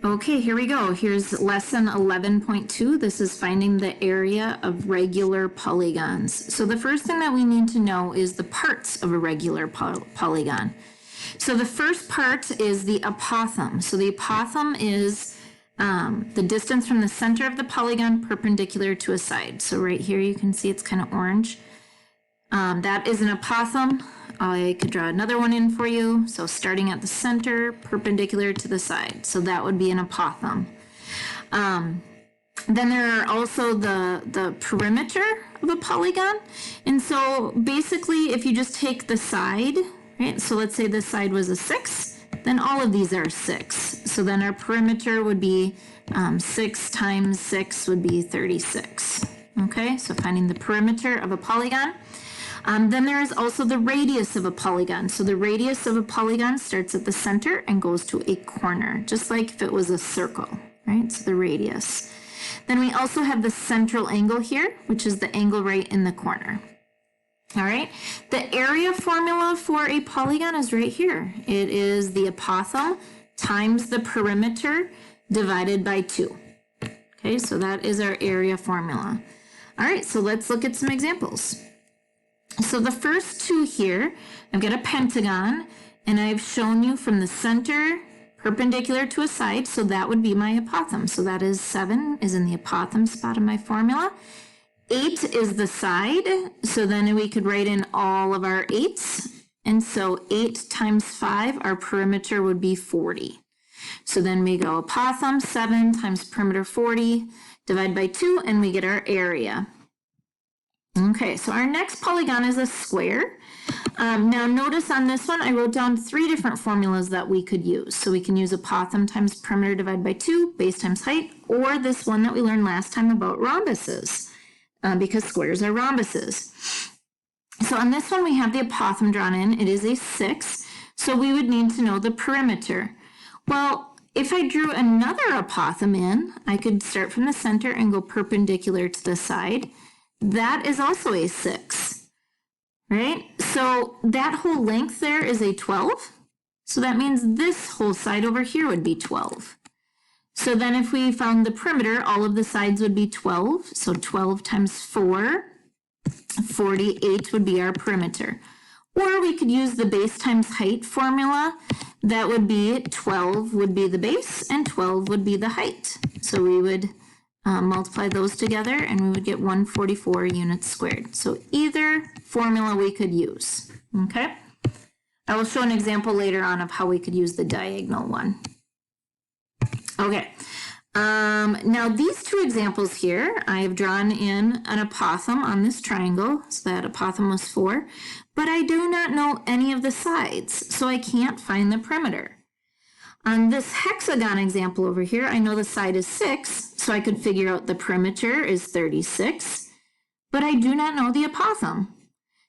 Okay, here we go. Here's lesson 11.2. This is finding the area of regular polygons. So the first thing that we need to know is the parts of a regular polygon. So the first part is the apothem. So the apothem is the distance from the center of the polygon perpendicular to a side. So right here you can see it's kind of orange. That is an apothem. I could draw another one in for you. So starting at the center, perpendicular to the side. So that would be an apothem. Then there are also the perimeter of a polygon. And so basically if you just take the side, right? So let's say this side was a 6, then all of these are 6. So then our perimeter would be 6 times 6 would be 36. Okay, so finding the perimeter of a polygon. Then there is also the radius of a polygon. So the radius of a polygon starts at the center and goes to a corner, just like if it was a circle, right? So the radius. Then we also have the central angle here, which is the angle right in the corner. All right, the area formula for a polygon is right here. It is the apothem times the perimeter divided by 2. Okay, so that is our area formula. All right, so let's look at some examples. So the first two here, I've got a pentagon, and I've shown you from the center perpendicular to a side, so that would be my apothem. So that is 7 is in the apothem spot of my formula. 8 is the side, so then we could write in all of our 8s. And so 8 times 5, our perimeter would be 40. So then we go apothem 7 times perimeter 40, divide by 2, and we get our area. Okay, so our next polygon is a square. Now notice on this one, I wrote down 3 different formulas that we could use. So we can use apothem times perimeter divided by 2, base times height, or this one that we learned last time about rhombuses, because squares are rhombuses. So on this one, we have the apothem drawn in. It is a 6, so we would need to know the perimeter. Well, if I drew another apothem in, I could start from the center and go perpendicular to the side. That is also a 6, right? So that whole length there is a 12. So that means this whole side over here would be 12. So then if we found the perimeter, all of the sides would be 12. So 12 times 4, 48 would be our perimeter. Or we could use the base times height formula. That would be 12 would be the base and 12 would be the height. So we would multiply those together and we would get 144 units squared. So either formula we could use, okay? I will show an example later on of how we could use the diagonal one. Okay, now these two examples here, I have drawn in an apothem on this triangle, so that apothem was 4, but I do not know any of the sides, so I can't find the perimeter. On this hexagon example over here, I know the side is 6, so I could figure out the perimeter is 36, but I do not know the apothem,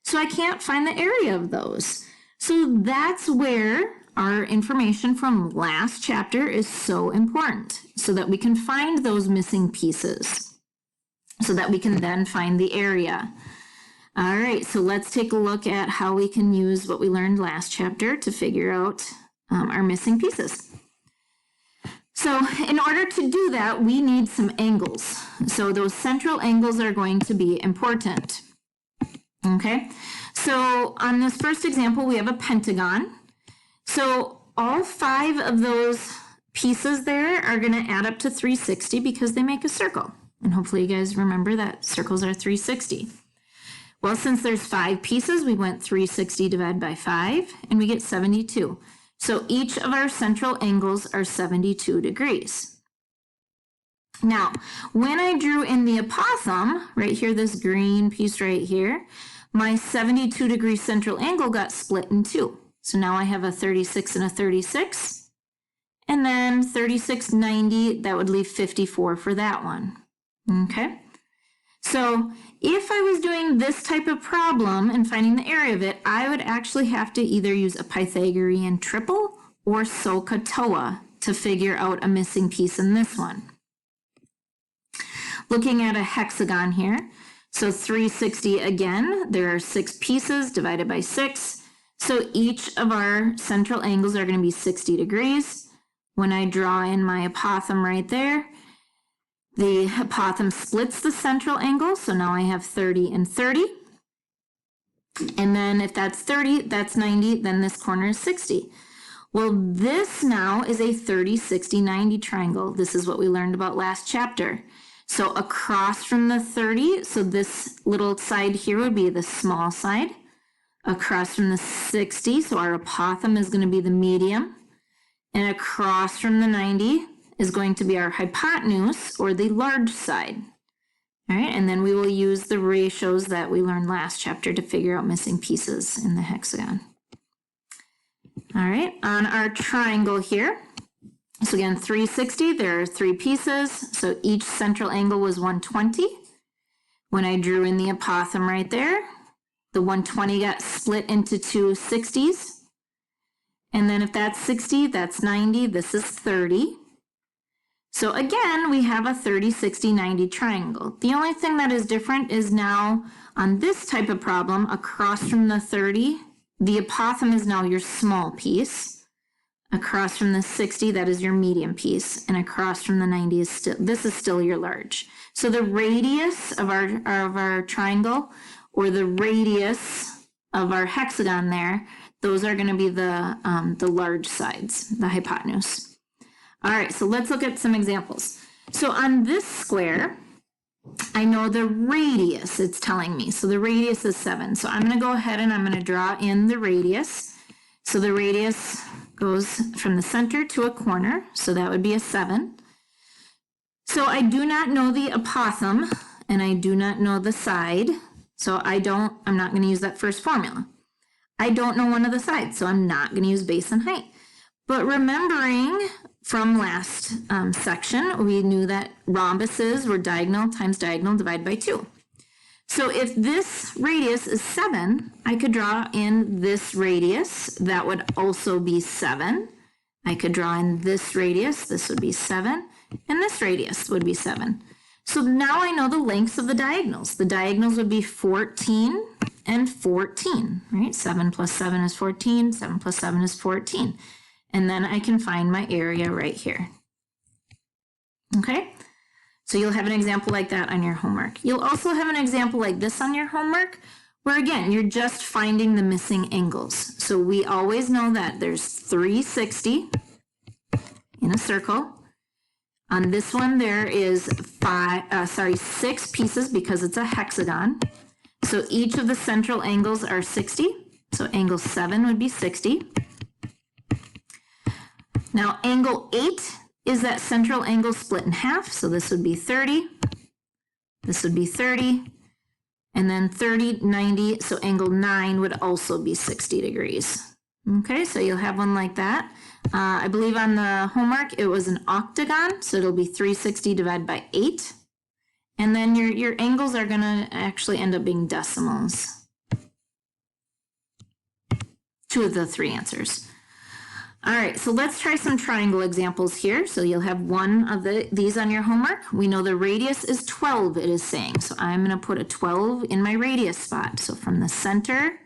so I can't find the area of those. So that's where our information from last chapter is so important, so that we can find those missing pieces, so that we can then find the area. All right, so let's take a look at how we can use what we learned last chapter to figure out our missing pieces. So in order to do that, we need some angles. So those central angles are going to be important. Okay, so on this first example, we have a pentagon. So all 5 of those pieces there are going to add up to 360 because they make a circle. And hopefully you guys remember that circles are 360. Well, since there's 5 pieces, we went 360 divided by 5, and we get 72. So each of our central angles are 72 degrees. Now, when I drew in the apothem, right here, this green piece right here, my 72 degree central angle got split in 2. So now I have a 36 and a 36, and then 36, 90, that would leave 54 for that one. Okay, so if I was doing this type of problem and finding the area of it, I would actually have to either use a Pythagorean triple or SOHCAHTOA to figure out a missing piece in this one. Looking at a hexagon here, so 360 again, there are 6 pieces divided by 6. So each of our central angles are going to be 60 degrees. when I draw in my apothem right there, the apothem splits the central angle, so now I have 30 and 30. And then if that's 30, that's 90, then this corner is 60. Well, this now is a 30, 60, 90 triangle. This is what we learned about last chapter. So across from the 30, so this little side here would be the small side. Across from the 60, so our apothem is going to be the medium. And across from the 90 is going to be our hypotenuse, or the large side. All right, and then we will use the ratios that we learned last chapter to figure out missing pieces in the hexagon. All right, on our triangle here, so again, 360, there are 3 pieces, so each central angle was 120. When I drew in the apothem right there, the 120 got split into 2 60s. And then if that's 60, that's 90, this is 30. So again, we have a 30, 60, 90 triangle. The only thing that is different is now on this type of problem, across from the 30, the apothem is now your small piece. Across from the 60, that is your medium piece. And across from the 90 is this is still your large. So the radius of our triangle, or the radius of our hexagon there, those are going to be the large sides, the hypotenuse. All right, so let's look at some examples. So on this square, I know the radius it's telling me. So the radius is 7. So I'm going to go ahead and I'm going to draw in the radius. So the radius goes from the center to a corner. So that would be a 7. So I do not know the apothem and I do not know the side. So I'm not going to use that first formula. I don't know one of the sides, so I'm not going to use base and height. But remembering from last section, we knew that rhombuses were diagonal times diagonal divided by 2. So if this radius is 7, I could draw in this radius. That would also be 7. I could draw in this radius. This would be 7. And this radius would be 7. So now I know the lengths of the diagonals. The diagonals would be 14 and 14, right? 7 plus 7 is 14. 7 plus 7 is 14. And then I can find my area right here. Okay, so you'll have an example like that on your homework. You'll also have an example like this on your homework, where again, you're just finding the missing angles. So we always know that there's 360 in a circle. On this one, there is 6 pieces because it's a hexagon. So each of the central angles are 60. So angle 7 would be 60. Now, angle 8 is that central angle split in half. So this would be 30. This would be 30. And then 30, 90. So angle 9 would also be 60 degrees. Okay, so you'll have one like that. I believe on the homework, it was an octagon. So it'll be 360 divided by 8. And then your angles are going to actually end up being decimals. 2 of the 3 answers. All right, so let's try some triangle examples here. So you'll have one of these on your homework. We know the radius is 12, it is saying. So I'm going to put a 12 in my radius spot. So from the center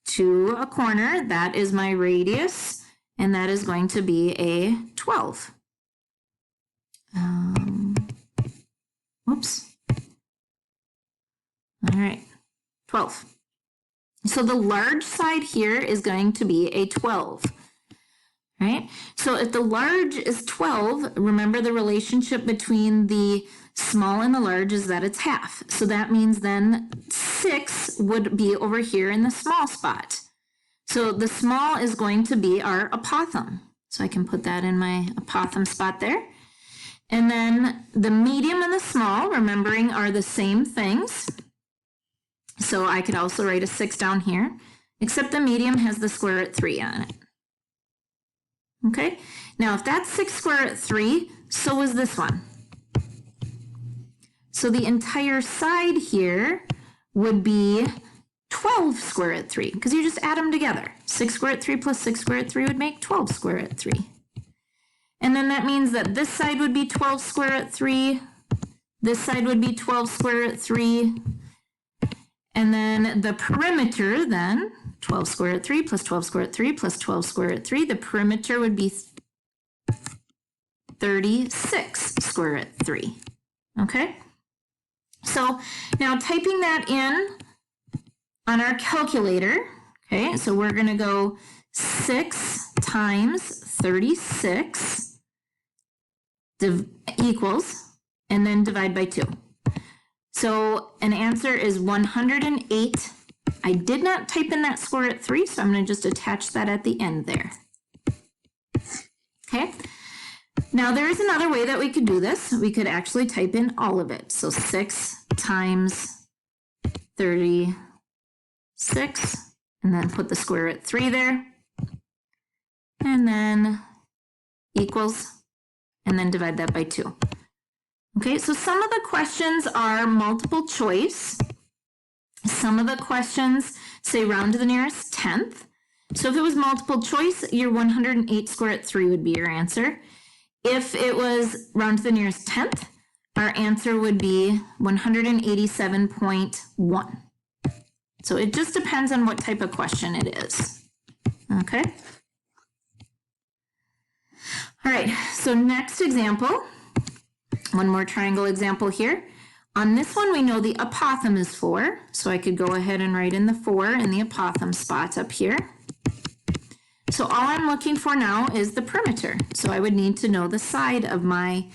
to a corner, that is my radius, and that is going to be a 12. Whoops. All right, 12. So the large side here is going to be a 12. Right? So if the large is 12, remember the relationship between the small and the large is that it's half. So that means then 6 would be over here in the small spot. So the small is going to be our apothem. So I can put that in my apothem spot there. And then the medium and the small, remembering, are the same things. So I could also write a 6 down here, except the medium has the square root 3 on it. Okay, now if that's 6 square root 3, so is this one. So the entire side here would be 12 square root 3, because you just add them together. 6 square root 3 plus 6 square root 3 would make 12 square root 3. And then that means that this side would be 12 square root 3, this side would be 12 square root 3, and then the perimeter then, 12 square root 3 plus 12 square root 3 plus 12 square root 3, the perimeter would be 36 square root 3. Okay? So now typing that in on our calculator, okay, so we're going to go 6 times 36 equals, and then divide by 2. So an answer is 108. I did not type in that square root 3, so I'm going to just attach that at the end there. Okay. Now there is another way that we could do this. We could actually type in all of it. So 6 times 36, and then put the square root 3 there, and then equals, and then divide that by 2. Okay, so some of the questions are multiple choice. Some of the questions say round to the nearest 10th. So if it was multiple choice, your 108 square root 3 would be your answer. If it was round to the nearest 10th, our answer would be 187.1. So it just depends on what type of question it is. Okay. All right, so next example, one more triangle example here. On this one, we know the apothem is 4, so I could go ahead and write in the 4 in the apothem spot up here. So all I'm looking for now is the perimeter. So I would need to know the side of my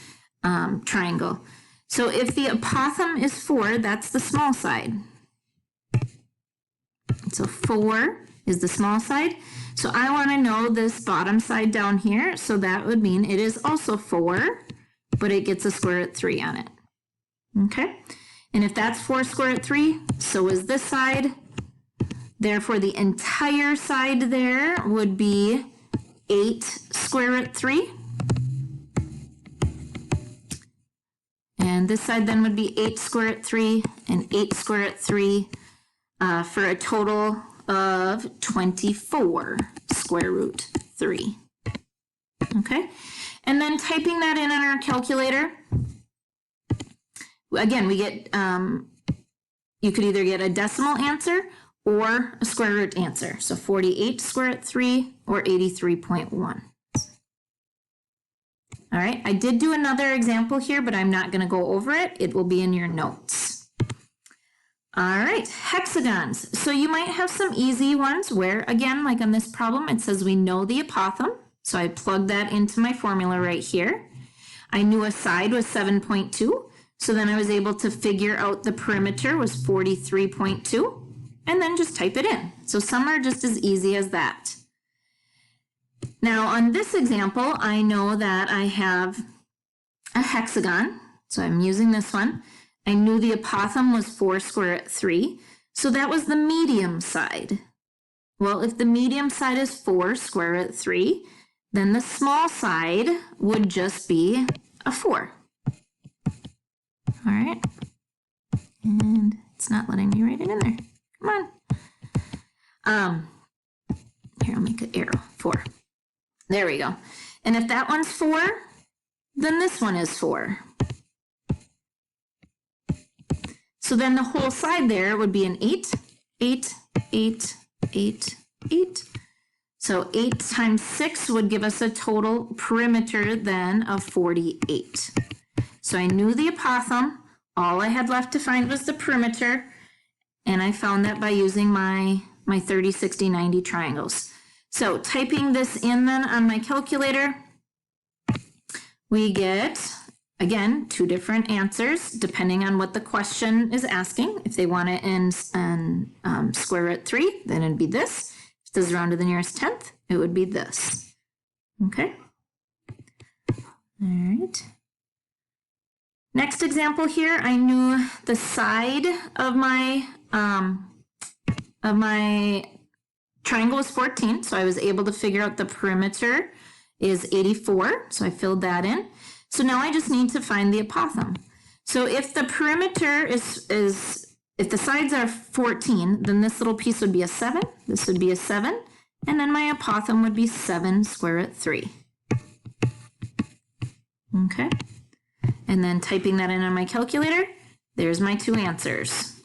triangle. So if the apothem is 4, that's the small side. So 4 is the small side. So I want to know this bottom side down here. So that would mean it is also 4, but it gets a square root 3 on it. Okay. And if that's 4 square root 3, so is this side. Therefore, the entire side there would be 8 square root 3. And this side then would be 8 square root 3 and 8 square root 3 for a total of 24 square root 3. Okay. And then typing that in on our calculator, again, we get, you could either get a decimal answer or a square root answer. So 48 square root 3 or 83.1. All right, I did do another example here, but I'm not going to go over it. It will be in your notes. All right, hexagons. So you might have some easy ones where, again, like on this problem, it says we know the apothem. So I plugged that into my formula right here. I knew a side was 7.2. So then I was able to figure out the perimeter was 43.2. And then just type it in. So some are just as easy as that. Now on this example, I know that I have a hexagon. So I'm using this one. I knew the apothem was 4 square root 3. So that was the medium side. Well, if the medium side is 4 square root 3, then the small side would just be a 4. All right. And it's not letting me write it in there. Come on. Here, I'll make an arrow. 4. There we go. And if that one's 4, then this one is 4. So then the whole side there would be an 8, 8, 8, 8, 8. So 8 times 6 would give us a total perimeter then of 48. So I knew the apothem. All I had left to find was the perimeter. And I found that by using my 30, 60, 90 triangles. So typing this in then on my calculator, we get, again, 2 different answers depending on what the question is asking. If they want it in square root 3, then it'd be this. If this is round to the nearest 10th, it would be this. Okay. All right. Next example here, I knew the side of my triangle was 14, so I was able to figure out the perimeter is 84, so I filled that in. So now I just need to find the apothem. So if the perimeter is if the sides are 14, then this little piece would be a 7, this would be a 7, and then my apothem would be 7 square root 3. Okay. And then typing that in on my calculator, there's my 2 answers.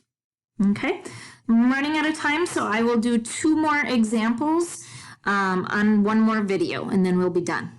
Okay, I'm running out of time, so I will do 2 more examples on one more video, and then we'll be done.